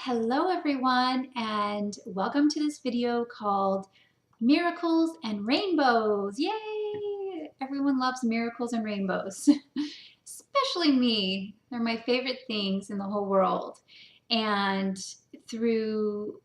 Hello everyone, and welcome to this video called Miracles and Rainbows. Yay! Everyone loves miracles and rainbows, especially me. They're my favorite things in the whole world. And through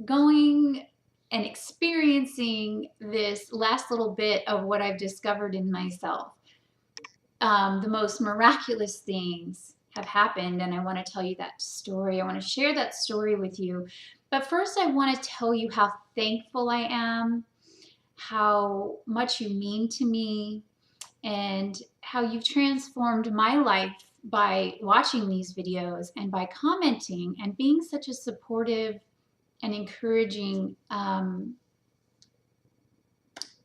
going and experiencing this last little bit of what I've discovered in myself, the most miraculous things have happened, and I want to tell you that story. I want to share that story with you. But first, I want to tell you how thankful I am, how much you mean to me, and how you've transformed my life by watching these videos and by commenting and being such a supportive and encouraging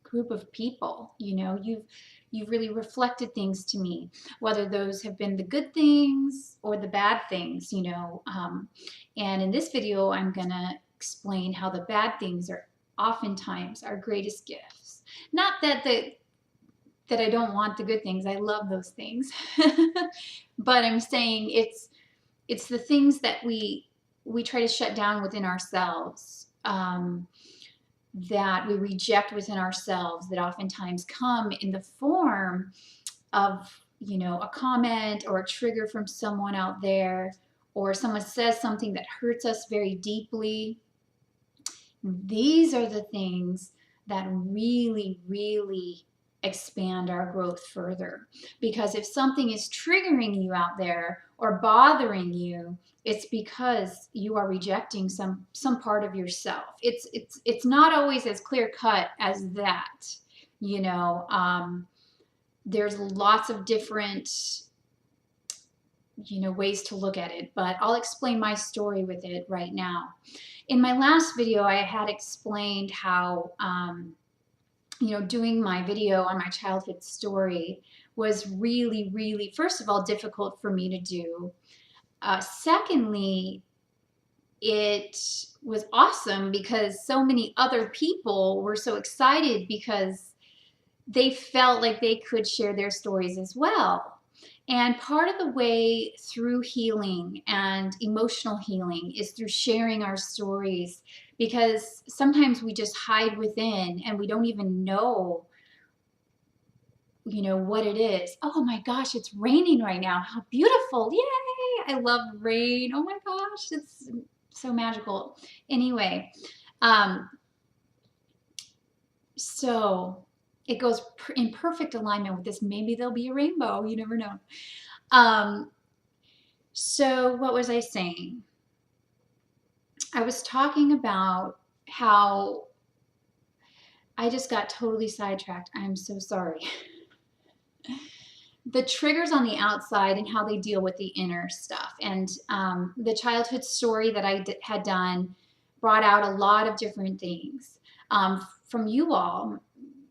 group of people. You've really reflected things to me, whether those have been the good things or the bad things. And in this video I'm gonna explain how the bad things are oftentimes our greatest gifts. Not that I don't want the good things. I love those things. But I'm saying it's the things that we try to shut down within ourselves, that we reject within ourselves, that oftentimes come in the form of, a comment or a trigger from someone out there, or someone says something that hurts us very deeply. These are the things that really, really expand our growth further. Because if something is triggering you out there or bothering you, it's because you are rejecting some part of yourself. It's not always as clear cut as that. There's lots of different ways to look at it, but I'll explain my story with it right now. In my last video, I had explained how doing my video on my childhood story was really, really, first of all, difficult for me to do. Secondly, it was awesome because so many other people were so excited because they felt like they could share their stories as well. And part of the way through healing and emotional healing is through sharing our stories, because sometimes we just hide within and we don't even know what it is. Oh my gosh, it's raining right now. How beautiful. Yay! I love rain. Oh my gosh, it's so magical. Anyway, so it goes in perfect alignment with this. Maybe there'll be a rainbow. You never know. So what was I saying? I was talking about how I just got totally sidetracked. I'm so sorry. The triggers on the outside and how they deal with the inner stuff. And the childhood story that I had done brought out a lot of different things. From you all,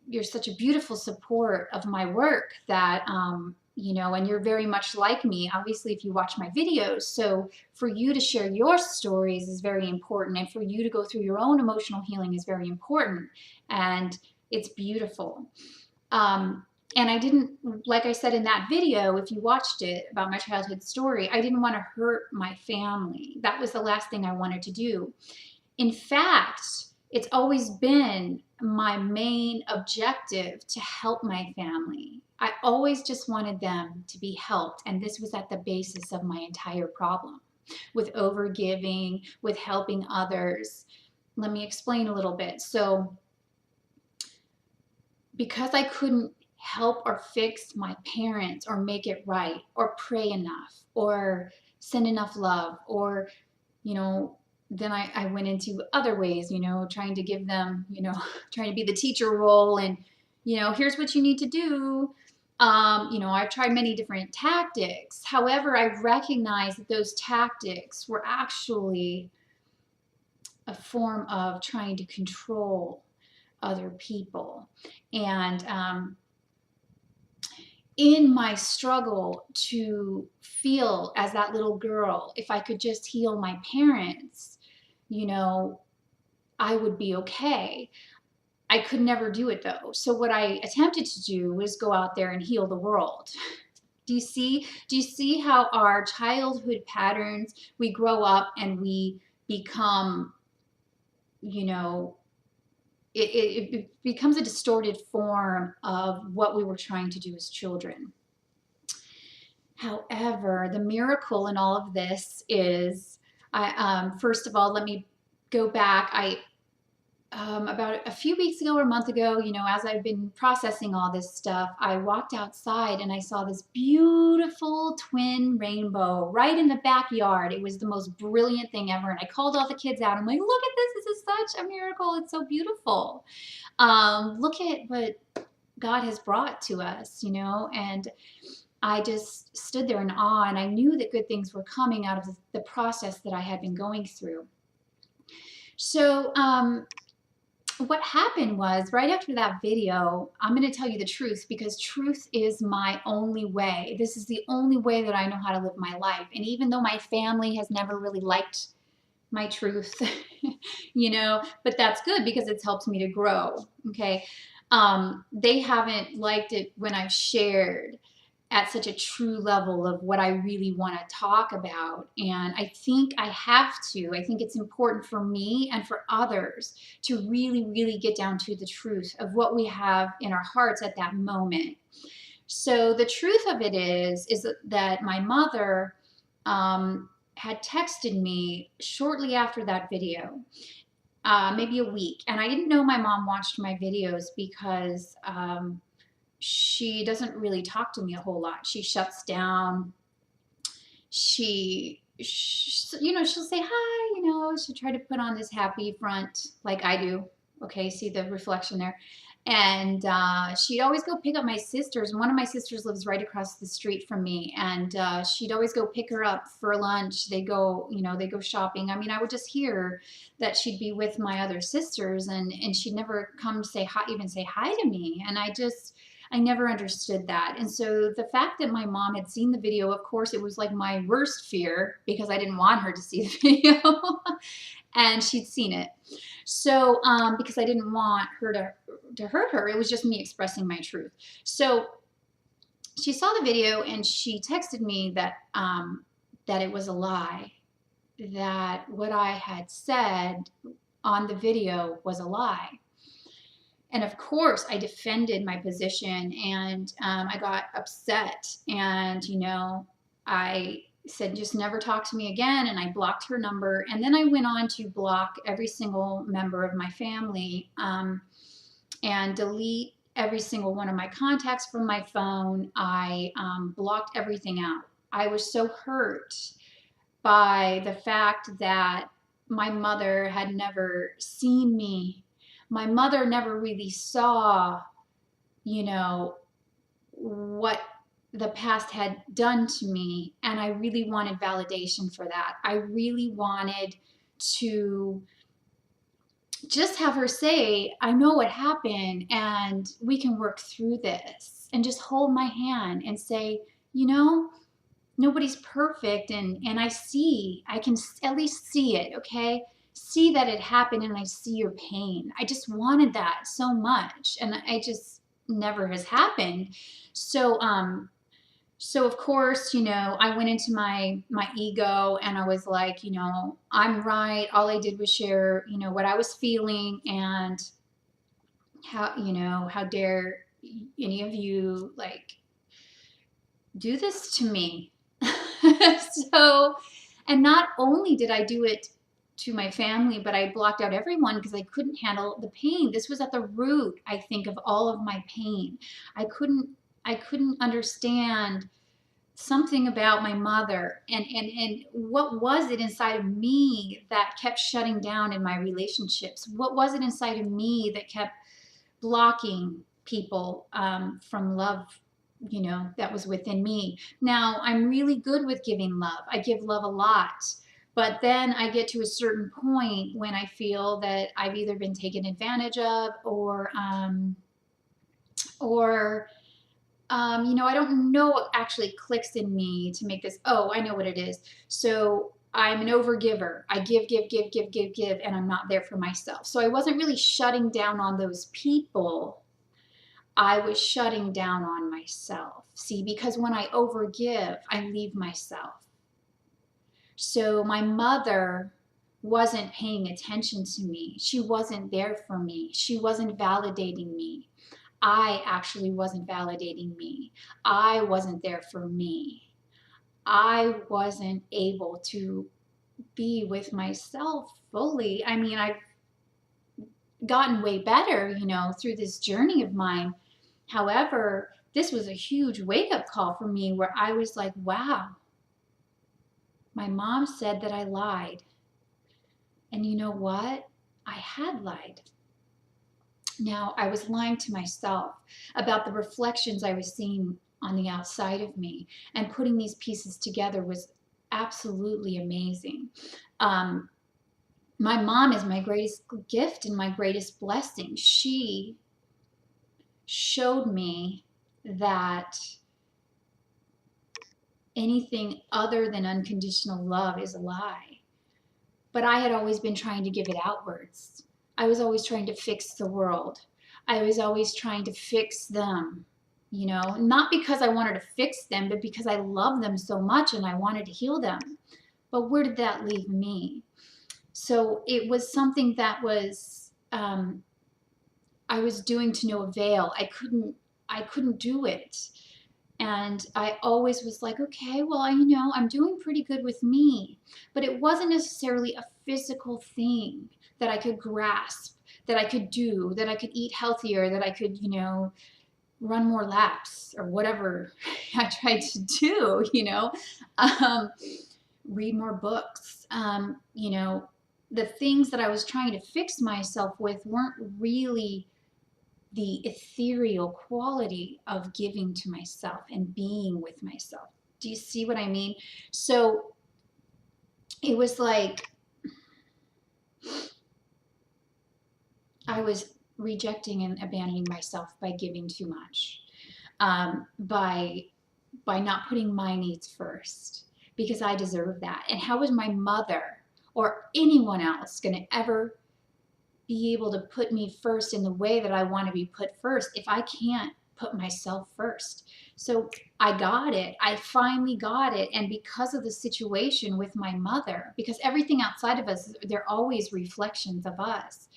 you're such a beautiful support of my work that, and you're very much like me, obviously, if you watch my videos. So for you to share your stories is very important. And for you to go through your own emotional healing is very important. And it's beautiful. And I didn't, like I said in that video, if you watched it about my childhood story, I didn't want to hurt my family. That was the last thing I wanted to do. In fact, it's always been my main objective to help my family. I always just wanted them to be helped. And this was at the basis of my entire problem with overgiving, with helping others. Let me explain a little bit. So because I couldn't help or fix my parents or make it right or pray enough or send enough love, or then I went into other ways, trying to give them, trying to be the teacher role and, here's what you need to do. I've tried many different tactics. However, I recognized that those tactics were actually a form of trying to control other people. And in my struggle to feel as that little girl, if I could just heal my parents, I would be okay. I could never do it though. So what I attempted to do was go out there and heal the world. Do you see how our childhood patterns, we grow up and we become, you know, it becomes a distorted form of what we were trying to do as children. However, the miracle in all of this is, first of all, let me go back. About a few weeks ago or a month ago, as I've been processing all this stuff, I walked outside and I saw this beautiful twin rainbow right in the backyard. It was the most brilliant thing ever. And I called all the kids out. I'm like, look at this. This is such a miracle. It's so beautiful. Look at what God has brought to us, and I just stood there in awe, and I knew that good things were coming out of the process that I had been going through. So, what happened was, right after that video, I'm going to tell you the truth, because truth is my only way. This is the only way that I know how to live my life. And even though my family has never really liked my truth, but that's good because it's helped me to grow. Okay. They haven't liked it when I've shared at such a true level of what I really want to talk about. And I think I have to. I think it's important for me and for others to really, really get down to the truth of what we have in our hearts at that moment. So the truth of it is that my mother had texted me shortly after that video, maybe a week. And I didn't know my mom watched my videos because she doesn't really talk to me a whole lot. She shuts down. She'll say hi, she'll try to put on this happy front like I do. Okay, see the reflection there. And she'd always go pick up my sisters. And one of my sisters lives right across the street from me. And she'd always go pick her up for lunch. They go shopping. I mean, I would just hear that she'd be with my other sisters, and she'd never come say hi, even say hi to me. And I never understood that. And so the fact that my mom had seen the video, of course, it was like my worst fear because I didn't want her to see the video. And she'd seen it. So because I didn't want her to hurt her, it was just me expressing my truth. So she saw the video and she texted me that it was a lie, that what I had said on the video was a lie. And of course, I defended my position, and I got upset, and, I said, just never talk to me again, and I blocked her number. And then I went on to block every single member of my family and delete every single one of my contacts from my phone. I blocked everything out. I was so hurt by the fact that my mother had never seen me. My mother never really saw, what the past had done to me. And I really wanted validation for that. I really wanted to just have her say, I know what happened and we can work through this, and just hold my hand and say, nobody's perfect. And I can at least see it. Okay. See that it happened, and I see your pain. I just wanted that so much, and I just never has happened. So of course, I went into my ego, and I was like, I'm right. All I did was share, what I was feeling, and how dare any of you do this to me? So, and not only did I do it to my family, but I blocked out everyone because I couldn't handle the pain. This was at the root, I think, of all of my pain. I couldn't understand something about my mother, and what was it inside of me that kept shutting down in my relationships? What was it inside of me that kept blocking people from love, that was within me? Now, I'm really good with giving love. I give love a lot. But then I get to a certain point when I feel that I've either been taken advantage of, or I don't know what actually clicks in me to make this. Oh, I know what it is. So I'm an overgiver. I give, and I'm not there for myself. So I wasn't really shutting down on those people. I was shutting down on myself. See, because when I overgive, I leave myself. So my mother wasn't paying attention to me. She wasn't there for me. She wasn't validating me. I actually wasn't validating me. I wasn't there for me. I wasn't able to be with myself fully. I mean, I've gotten way better, through this journey of mine. However, this was a huge wake up call for me where I was like, wow, my mom said that I lied. And you know what? I had lied. Now, I was lying to myself about the reflections I was seeing on the outside of me, and putting these pieces together was absolutely amazing. My mom is my greatest gift and my greatest blessing. She showed me that anything other than unconditional love is a lie. But I had always been trying to give it outwards. I was always trying to fix the world. I was always trying to fix them, not because I wanted to fix them, but because I love them so much and I wanted to heal them. But where did that leave me? So it was something that was, I was doing to no avail. I couldn't do it. And I always was like, okay, well, I'm doing pretty good with me. But it wasn't necessarily a physical thing that I could grasp, that I could do, that I could eat healthier, that I could, run more laps or whatever I tried to do, read more books. The things that I was trying to fix myself with weren't really the ethereal quality of giving to myself and being with myself. Do you see what I mean? So it was like I was rejecting and abandoning myself by giving too much, by not putting my needs first, because I deserve that. And how was my mother or anyone else going to ever be able to put me first in the way that I want to be put first if I can't put myself first? So I got it. I finally got it. And because of the situation with my mother, because everything outside of us, they're always reflections of us,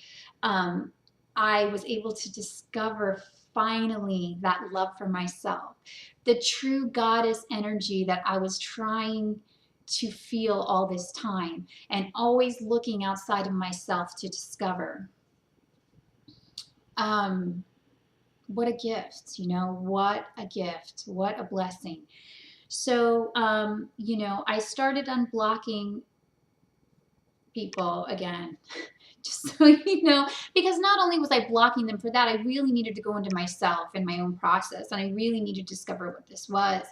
I was able to discover finally that love for myself, the true goddess energy that I was trying to feel all this time and always looking outside of myself to discover. What a gift, what a gift, what a blessing. So, I started unblocking people again, just so you know, because not only was I blocking them for that, I really needed to go into myself and my own process, and I really needed to discover what this was.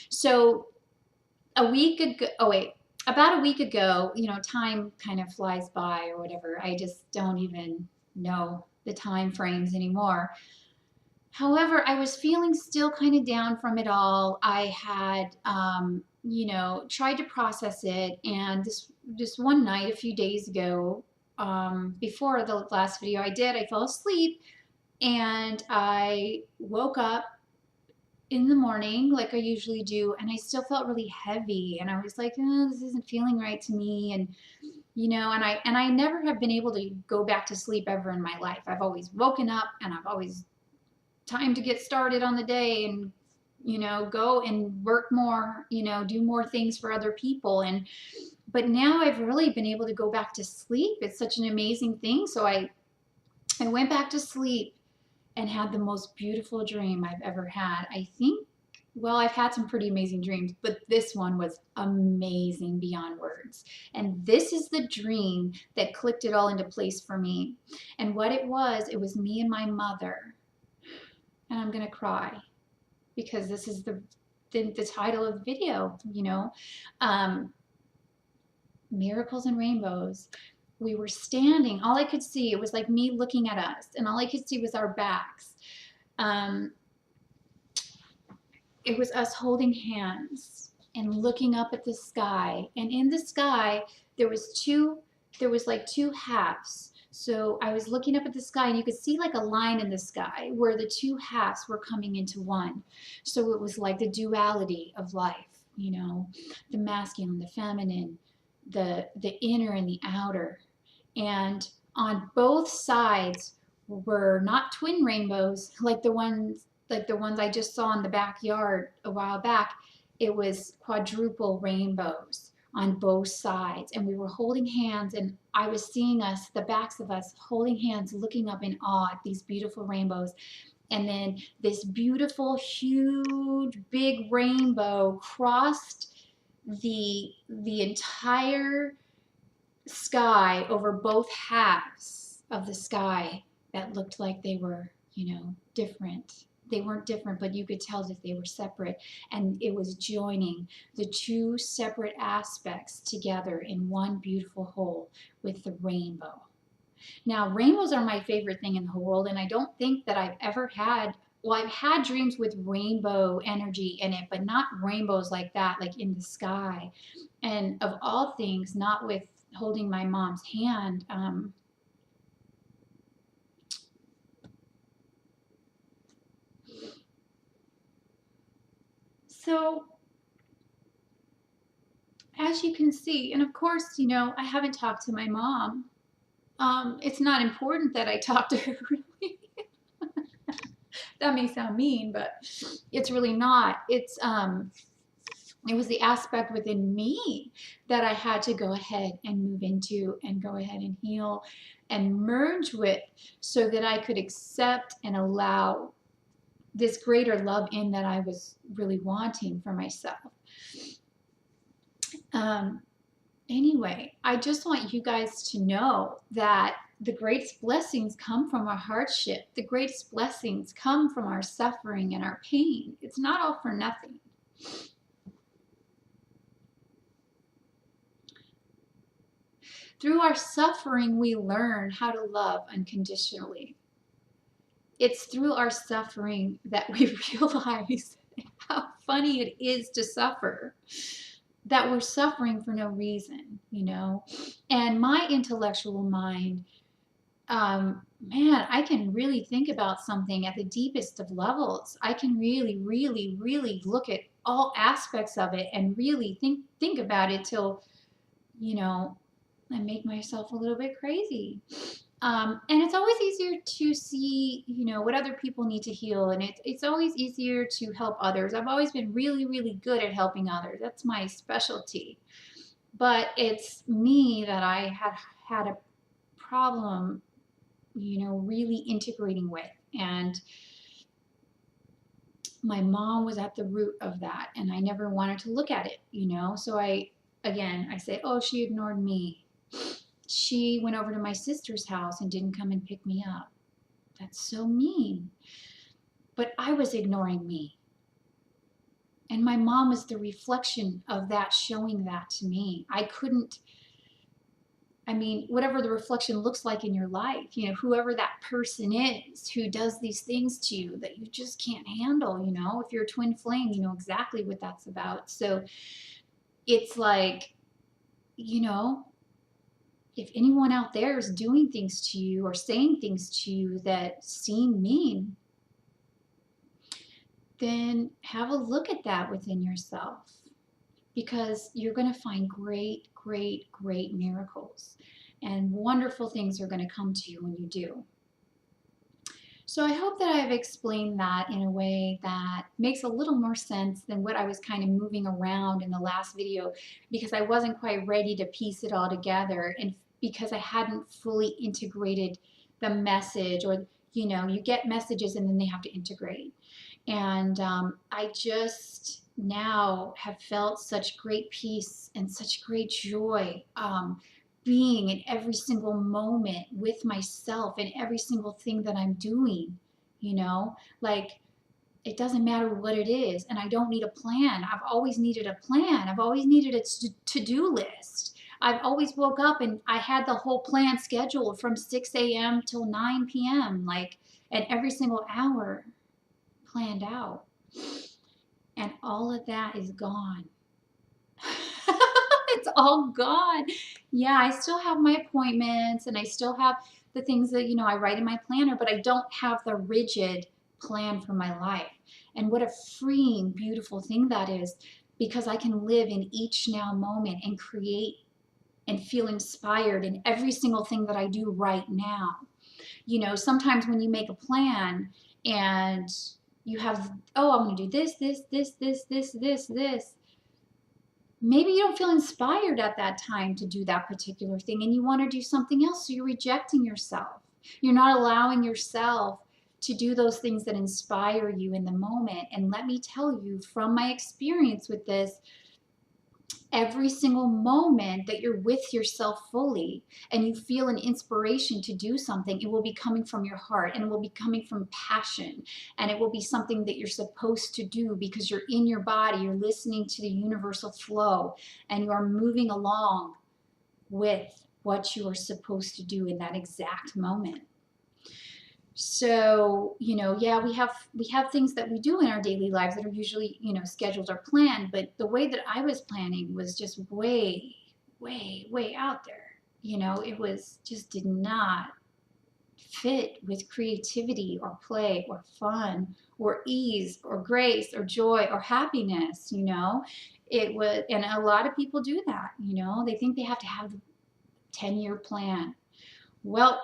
So about a week ago, time kind of flies by or whatever. I just don't even know the time frames anymore. However, I was feeling still kind of down from it all. I had, tried to process it, and this one night, a few days ago, before the last video I fell asleep, and I woke up in the morning like I usually do, and I still felt really heavy, and I was like, oh, this isn't feeling right to me, and and I never have been able to go back to sleep ever in my life. I've always woken up, and I've always time to get started on the day and go and work more, do more things for other people. But now I've really been able to go back to sleep. It's such an amazing thing. So I went back to sleep and had the most beautiful dream I've ever had. I think, well, I've had some pretty amazing dreams, but this one was amazing beyond words. And this is the dream that clicked it all into place for me. And what it was me and my mother. And I'm going to cry because this is the title of the video, Miracles and Rainbows. We were standing, all I could see, it was like me looking at us, and all I could see was our backs. It was us holding hands and looking up at the sky. And in the sky, there was like two halves. So I was looking up at the sky, and you could see like a line in the sky where the two halves were coming into one. So it was like the duality of life, you know, the masculine, the feminine, the inner and the outer. And on both sides were not twin rainbows like the ones I just saw in the backyard a while back. It was quadruple rainbows on both sides, and we were holding hands, and I was seeing us, the backs of us, holding hands, looking up in awe at these beautiful rainbows. And then this beautiful, huge, big rainbow crossed the entire sky over both halves of the sky that looked like they were, you know, different. They weren't different, but you could tell that they were separate. And it was joining the two separate aspects together in one beautiful whole with the rainbow. Now, rainbows are my favorite thing in the whole world, and I don't think that I've ever had, well, I've had dreams with rainbow energy in it, but not rainbows like that, like in the sky. And of all things, not with holding my mom's hand. So as you can see, and of course, you know, I haven't talked to my mom. It's not important that I talk to her, really. That may sound mean, but it's really not. It was the aspect within me that I had to go ahead and move into and go ahead and heal and merge with, so that I could accept and allow this greater love in that I was really wanting for myself. Anyway, I just want you guys to know that the greatest blessings come from our hardship. The greatest blessings come from our suffering and our pain. It's not all for nothing. Through our suffering, we learn how to love unconditionally. It's through our suffering that we realize how funny it is to suffer, that we're suffering for no reason, you know. And my intellectual mind, man, I can really think about something at the deepest of levels. I can really, really, really look at all aspects of it and really think about it till, you know, I make myself a little bit crazy. And it's always easier to see, you know, what other people need to heal, and it's always easier to help others. I've always been really, really good at helping others. That's my specialty. But it's me that I had a problem, you know, really integrating with. And my mom was at the root of that, and I never wanted to look at it, you know. So I say, oh, she ignored me. She went over to my sister's house and didn't come and pick me up. That's so mean. But I was ignoring me. And my mom is the reflection of that, showing that to me. I mean, whatever the reflection looks like in your life, you know, whoever that person is who does these things to you that you just can't handle, you know, if you're a twin flame, you know exactly what that's about. So it's like, you know, if anyone out there is doing things to you or saying things to you that seem mean, then have a look at that within yourself, because you're going to find great, great, great miracles, and wonderful things are going to come to you when you do. So I hope that I've explained that in a way that makes a little more sense than what I was kind of moving around in the last video, because I wasn't quite ready to piece it all together, and because I hadn't fully integrated the message, or, you know, you get messages and then they have to integrate. And I just now have felt such great peace and such great joy, being in every single moment with myself and every single thing that I'm doing, you know, like it doesn't matter what it is. And I don't need a plan. I've always needed a plan. I've always needed a to-do list. I've always woke up and I had the whole plan scheduled from 6 a.m. till 9 p.m. like, and every single hour planned out. And all of that is gone. It's all gone. Yeah, I still have my appointments and I still have the things that, you know, I write in my planner, but I don't have the rigid plan for my life. And what a freeing, beautiful thing that is, because I can live in each now moment and create and feel inspired in every single thing that I do right now. You know, sometimes when you make a plan and you have, oh, I'm going to do this, maybe you don't feel inspired at that time to do that particular thing and you want to do something else, so you're rejecting yourself. You're not allowing yourself to do those things that inspire you in the moment. And let me tell you, from my experience with this, every single moment that you're with yourself fully and you feel an inspiration to do something, it will be coming from your heart, and it will be coming from passion, and it will be something that you're supposed to do because you're in your body, you're listening to the universal flow, and you are moving along with what you are supposed to do in that exact moment. So, you know, yeah, we have things that we do in our daily lives that are usually, you know, scheduled or planned, but the way that I was planning was just way, way, way out there. You know, it was just did not fit with creativity or play or fun or ease or grace or joy or happiness, you know. It was, and a lot of people do that, you know, they think they have to have the 10-year plan. Well,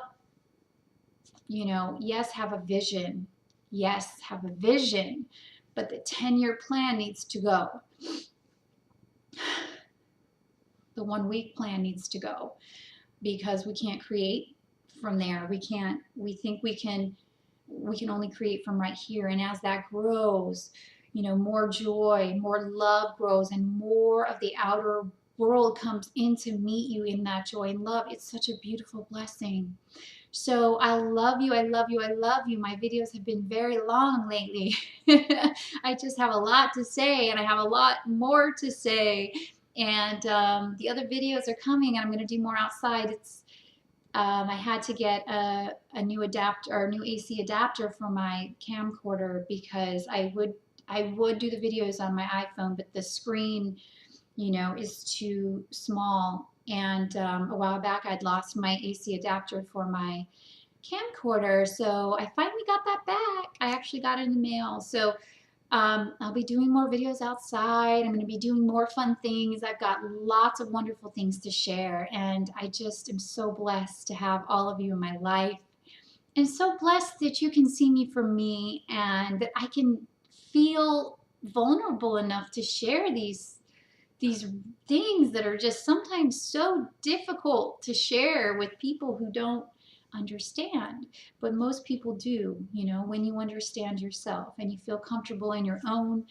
you know, yes, have a vision. Yes, have a vision, but the 10-year plan needs to go. The 1-week plan needs to go, because we can't create from there. We think we can only create from right here. And as that grows, you know, more joy, more love grows, and more of the outer world comes in to meet you in that joy and love. It's such a beautiful blessing. So I love you, I love you, I love you. My videos have been very long lately. I just have a lot to say, and I have a lot more to say. And the other videos are coming, and I'm going to do more outside. I had to get a new adapter, or a new AC adapter for my camcorder, because I would do the videos on my iPhone, but the screen, you know, is too small. And a while back I'd lost my AC adapter for my camcorder, so I finally got that back. I actually got it in the mail. So I'll be doing more videos outside. I'm going to be doing more fun things. I've got lots of wonderful things to share, and I just am so blessed to have all of you in my life, and so blessed that you can see me for me, and that I can feel vulnerable enough to share these things that are just sometimes so difficult to share with people who don't understand. But most people do, you know, when you understand yourself and you feel comfortable in your own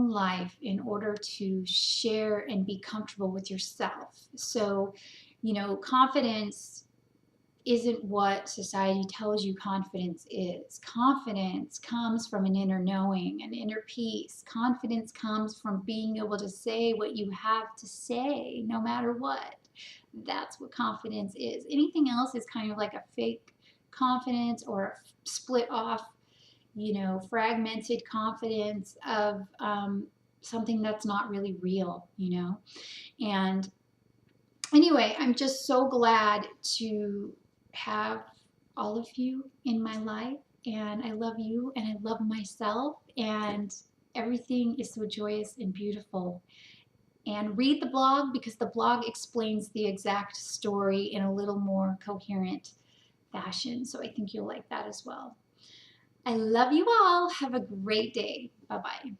life, in order to share and be comfortable with yourself. So, you know, confidence isn't what society tells you confidence is. Confidence comes from an inner knowing, an inner peace. Confidence comes from being able to say what you have to say, no matter what. That's what confidence is. Anything else is kind of like a fake confidence, or a split off, you know, fragmented confidence of something that's not really real, you know. And anyway, I'm just so glad to have all of you in my life, and I love you, and I love myself, and everything is so joyous and beautiful. And read the blog, because the blog explains the exact story in a little more coherent fashion. So I think you'll like that as well. I love you all. Have a great day. Bye-bye.